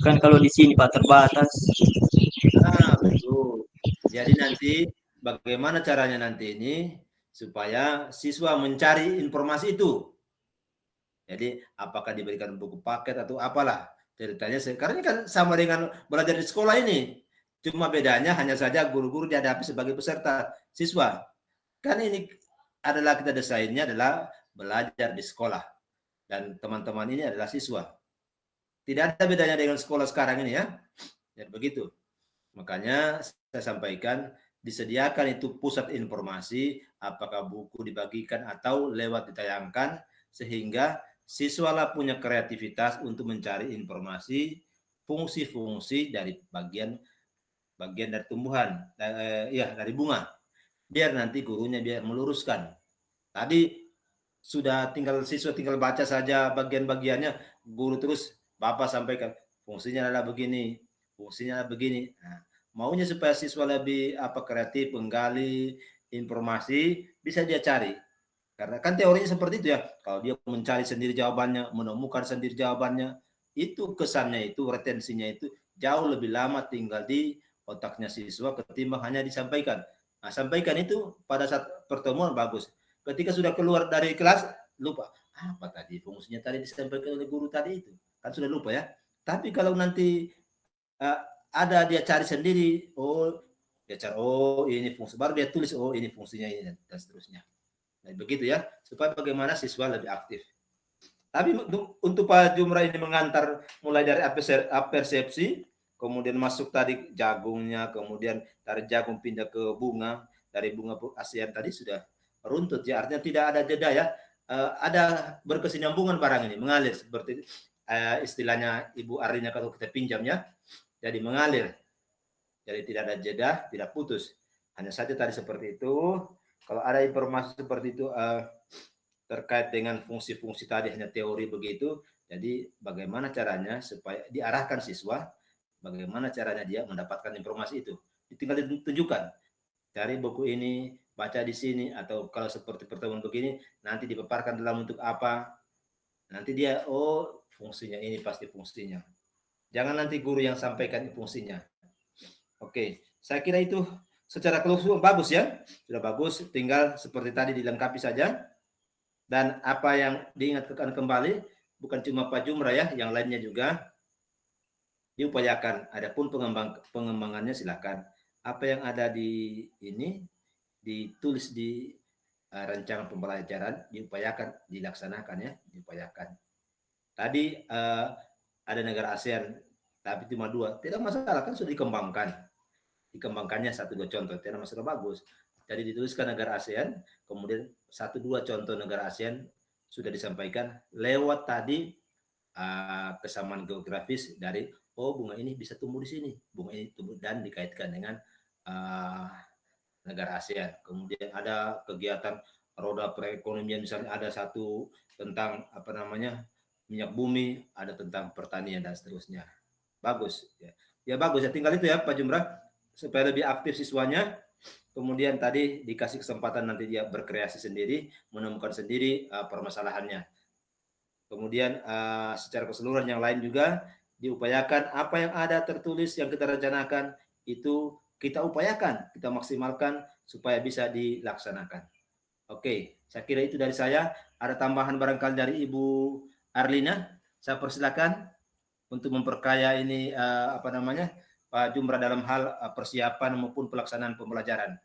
kan kalau di sini Pak terbatas. Betul. Jadi nanti bagaimana caranya nanti ini supaya siswa mencari informasi itu. Jadi apakah diberikan buku paket atau apalah ceritanya karena ini kan sama dengan belajar di sekolah ini. Cuma bedanya hanya saja guru-guru dihadapi sebagai peserta siswa. Kan ini adalah kita desainnya adalah belajar di sekolah dan teman-teman ini adalah siswa. Tidak ada bedanya dengan sekolah sekarang ini ya. Ya begitu. Makanya saya sampaikan disediakan itu pusat informasi apakah buku dibagikan atau lewat ditayangkan sehingga siswalah punya kreativitas untuk mencari informasi fungsi-fungsi dari bagian dari tumbuhan dari bunga biar nanti gurunya biar meluruskan tadi sudah siswa tinggal baca saja bagian-bagiannya guru terus bapak sampaikan fungsinya adalah begini nah, maunya supaya siswa lebih kreatif menggali informasi bisa dia cari. Karena kan teorinya seperti itu ya. Kalau dia mencari sendiri jawabannya, menemukan sendiri jawabannya, itu kesannya itu, retensinya itu jauh lebih lama tinggal di otaknya siswa ketimbang hanya disampaikan. Nah, sampaikan itu pada saat pertemuan bagus. Ketika sudah keluar dari kelas, lupa. Apa tadi fungsinya tadi disampaikan oleh guru tadi itu? Kan sudah lupa ya. Tapi kalau nanti ada dia cari sendiri, dia cari, ini fungsi, baru dia tulis, ini fungsinya ini, dan seterusnya. Nah, begitu ya, supaya bagaimana siswa lebih aktif. Tapi untuk Pak Jumra ini mengantar mulai dari persepsi, kemudian masuk tadi jagungnya, kemudian dari jagung pindah ke bunga, dari bunga ASEAN tadi sudah runtut ya, artinya tidak ada jeda ya, ada berkesinambungan barang ini, mengalir seperti istilahnya Ibu Arina kalau kita pinjam ya, jadi mengalir, jadi tidak ada jeda, tidak putus. Hanya saja tadi seperti itu. Kalau ada informasi seperti itu terkait dengan fungsi-fungsi tadi hanya teori begitu. Jadi bagaimana caranya supaya diarahkan siswa, bagaimana caranya dia mendapatkan informasi itu. Tinggal ditunjukkan, cari buku ini, baca di sini, atau kalau seperti pertemuan begini, nanti dipaparkan dalam bentuk apa. Nanti dia, oh fungsinya ini pasti fungsinya. Jangan nanti guru yang sampaikan fungsinya. Oke, saya kira itu secara keseluruhan bagus ya. Sudah bagus, tinggal seperti tadi dilengkapi saja. Dan apa yang diingatkan kembali, bukan cuma Pak Jumra ya, yang lainnya juga diupayakan. Adapun pengembangannya silakan. Apa yang ada di ini, ditulis di rancangan pembelajaran, diupayakan, dilaksanakan ya, diupayakan. Tadi ada negara ASEAN, tapi cuma 2. Tidak masalah, kan sudah dikembangkan. Dikembangkannya 1-2 contoh, tidak masalah, bagus. Jadi dituliskan negara ASEAN, kemudian 1-2 contoh negara ASEAN sudah disampaikan lewat tadi kesamaan geografis dari bunga ini bisa tumbuh di sini, bunga ini tumbuh, dan dikaitkan dengan negara ASEAN. Kemudian ada kegiatan roda perekonomian, misalnya ada satu tentang minyak bumi, ada tentang pertanian dan seterusnya. Bagus ya, bagus ya, tinggal itu ya Pak Jumra, supaya lebih aktif siswanya. Kemudian tadi dikasih kesempatan nanti dia berkreasi sendiri, menemukan sendiri permasalahannya. Kemudian secara keseluruhan yang lain juga diupayakan apa yang ada tertulis yang kita rencanakan itu kita upayakan, kita maksimalkan supaya bisa dilaksanakan. Oke, saya kira itu dari saya. Ada tambahan barangkali dari Ibu Arlina? Saya persilakan untuk memperkaya ini Pak Jumra dalam hal persiapan maupun pelaksanaan pembelajaran.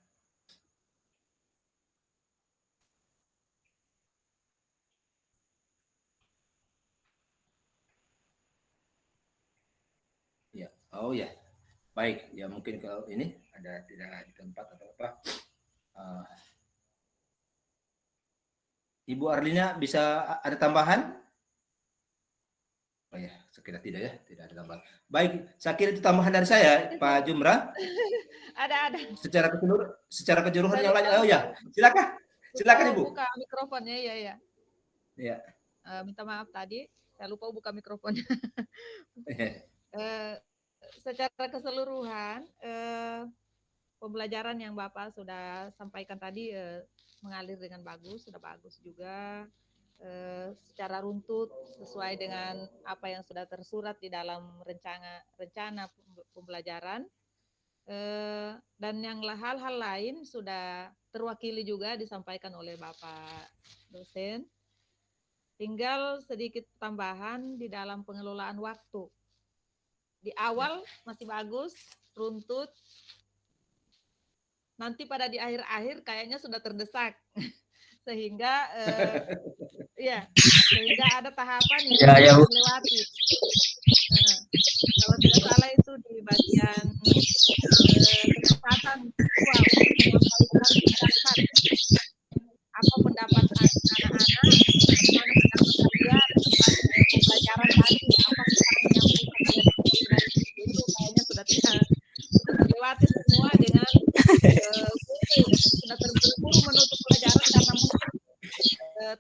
Ya, oh ya, baik. Ya mungkin kalau ini ada tidak di tempat atau apa. Ibu Arlina bisa ada tambahan? Oh ya, sekira tidak ya, tidak ada tambahan. Baik, saya kira itu tambahan dari saya, Pak Jumra. Ada. Secara keseluruhan yang lain. Oh ya, silakan Ibu. Buka mikrofonnya, ya. Ya. Minta maaf tadi, saya lupa buka mikrofonnya. Secara keseluruhan, pembelajaran yang Bapak sudah sampaikan tadi mengalir dengan bagus, sudah bagus juga. Secara runtut sesuai dengan apa yang sudah tersurat di dalam rencana pembelajaran, dan yang hal-hal lain sudah terwakili juga disampaikan oleh Bapak dosen. Tinggal sedikit tambahan di dalam pengelolaan waktu. Di awal masih bagus, runtut. Nanti pada di akhir-akhir kayaknya sudah terdesak. Sehingga sehingga ada tahapan yang harus dilewati. Kalau tidak salah itu di bagian kesempatan apa pendapat anak-anak, bagaimana pendapat kalian tentang pembelajaran tadi, apa yang bisa kalian dari itu kayaknya sudah terlewati semua dengan sudah terburu-buru menutup pelajaran karena mungkin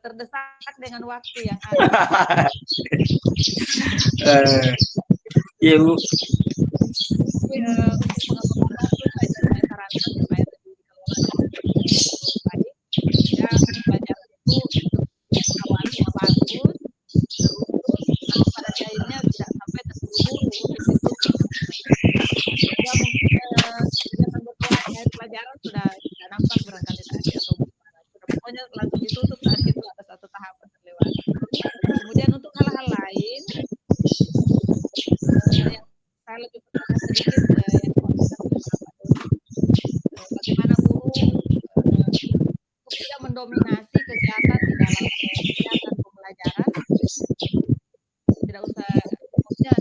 terdesak dengan waktu yang ada. Iya Bu. Untuk pengembangan waktu saya sarankan supaya lebih dikelola baik. Sehingga pelajaran itu awalnya bagus, terutus, tapi pada akhirnya tidak sampai terburu-buru. Sehingga mungkin dengan berkelanjutan pelajaran sudah nampak barangkali tadi atau gimana. Pokoknya langsung ditutup saat itu ada satu tahapan terlewati. Kemudian untuk hal-hal lain yang saya lebih perhatikan sedikit yang bagaimana guru tidak mendominasi kegiatan di dalam kegiatan pembelajaran. Tidak usah, maksudnya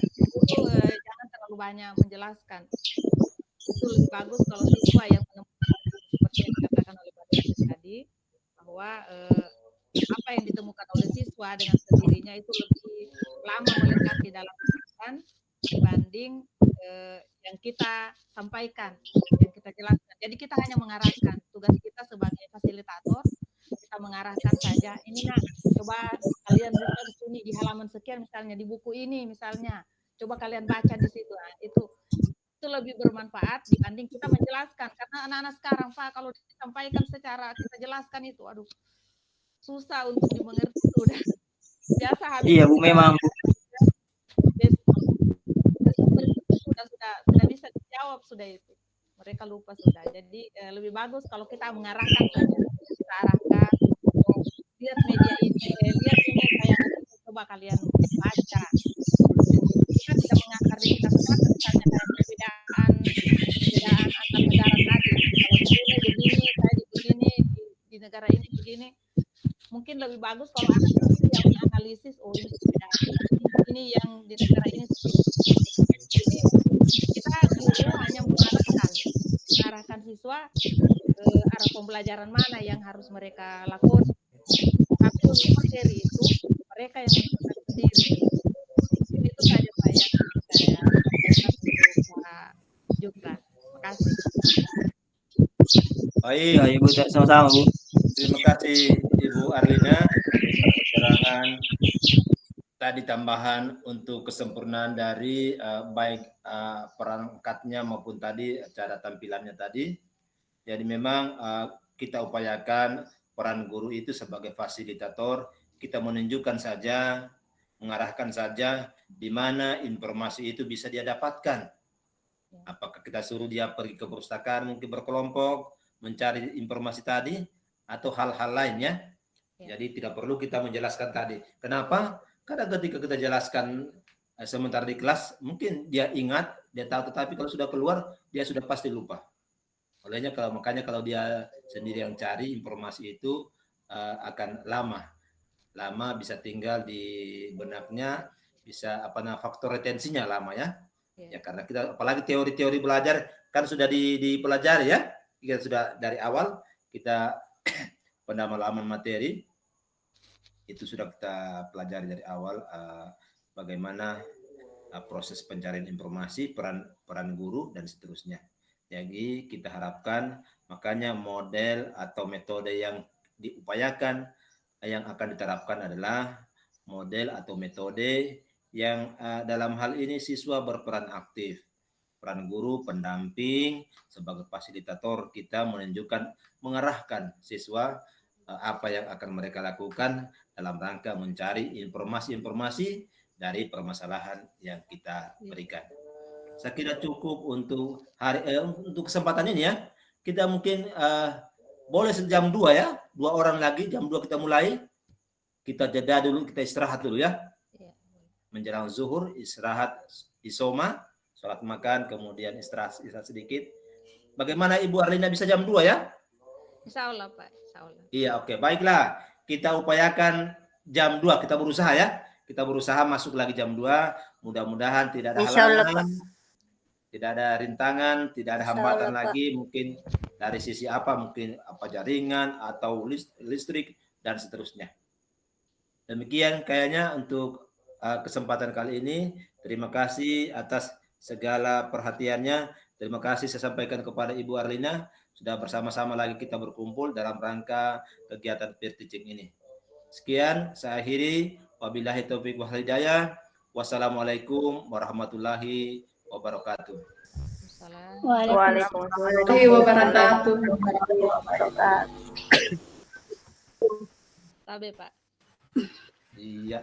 guru jangan terlalu banyak menjelaskan. Itu lebih bagus kalau siswa yang menemukan seperti yang dikatakan oleh Pak Dosen tadi, bahwa apa yang ditemukan oleh siswa dengan sendirinya itu lebih lama melekat di dalam pikiran dibanding yang kita sampaikan, yang kita jelaskan. Jadi kita hanya mengarahkan. Tugas kita sebagai fasilitator, kita kita mengarahkan saja, ini nak, coba kalian buka di sini di halaman sekian misalnya, di buku ini misalnya, coba kalian baca di situ. Nah, itu lebih bermanfaat dibanding kita menjelaskan, karena anak-anak sekarang Pak kalau disampaikan secara kita jelaskan itu, aduh susah untuk dimengerti sudah. Biasa habis. Iya Bu, memang Bu. Sudah bisa dijawab sudah itu. Mereka lupa sudah. Jadi lebih bagus kalau kita mengarahkan saja, kita arahkan. Lihat media ini, lihat ini kayak coba kalian baca. Kita tidak mengakar di kita sekarang, misalnya kayak perbedaan antar negara tadi. Kalau di sini begini, saya di begini, di negara ini begini. Mungkin lebih bagus kalau anak yang menganalisis, oh ini perbedaan ini yang di negara ini. Jadi kita guru hanya mengarahkan siswa ke arah pembelajaran mana yang harus mereka lakukan. Tapi untuk materi itu mereka yang menentukan sendiri. Itu saja Pak yang saya sampaikan Pak Jumra. Terima kasih. Baik, Ya, Ibu, sama-sama Bu. terima kasih Ibu Arlina keterangan tadi tambahan untuk kesempurnaan dari baik perangkatnya maupun tadi cara tampilannya tadi. Jadi memang kita upayakan peran guru itu sebagai fasilitator, kita menunjukkan saja, mengarahkan saja di mana informasi itu bisa dia dapatkan. Apakah kita suruh dia pergi ke perpustakaan, mungkin berkelompok, mencari informasi tadi, atau hal-hal lainnya. Jadi tidak perlu kita menjelaskan tadi. Kenapa? Karena ketika kita jelaskan sementara di kelas, mungkin dia ingat, dia tahu, tetapi kalau sudah keluar, dia sudah pasti lupa. Makanya kalau dia sendiri yang cari informasi itu akan lama bisa tinggal di benaknya, bisa faktor retensinya lama ya. Ya karena kita apalagi teori-teori belajar kan sudah dipelajari ya. Kita sudah dari awal kita pendalaman materi itu sudah kita pelajari dari awal bagaimana proses pencarian informasi, peran guru dan seterusnya. Jadi kita harapkan makanya model atau metode yang diupayakan yang akan diterapkan adalah model atau metode yang dalam hal ini siswa berperan aktif. Peran guru pendamping sebagai fasilitator kita menunjukkan, mengarahkan siswa apa yang akan mereka lakukan dalam rangka mencari informasi-informasi dari permasalahan yang kita berikan. Saya kira cukup untuk untuk kesempatan ini ya. Kita mungkin boleh jam 2 ya. 2 orang lagi jam 2 kita mulai. Kita jeda dulu, kita istirahat dulu ya. Menjelang zuhur istirahat isoma, sholat makan, kemudian istirahat sedikit. Bagaimana Ibu Arlina bisa jam 2 ya? Insya Allah Pak, insya Allah. Iya oke. Baiklah, kita upayakan jam 2, kita berusaha ya. Kita berusaha masuk lagi jam 2, mudah-mudahan tidak ada halangan, tidak ada rintangan, tidak ada hambatan lagi, mungkin dari sisi mungkin jaringan atau listrik dan seterusnya. Demikian kayaknya untuk kesempatan kali ini. Terima kasih atas segala perhatiannya. Terima kasih saya sampaikan kepada Ibu Arlina. Sudah bersama-sama lagi kita berkumpul dalam rangka kegiatan peer teaching ini. Sekian, saya akhiri. Wabillahi taufiq wal hidayah. Wassalamualaikum warahmatullahi wabarakatuh. Waalaikumsalam wabarakatuh. Tabe Pak. Iya.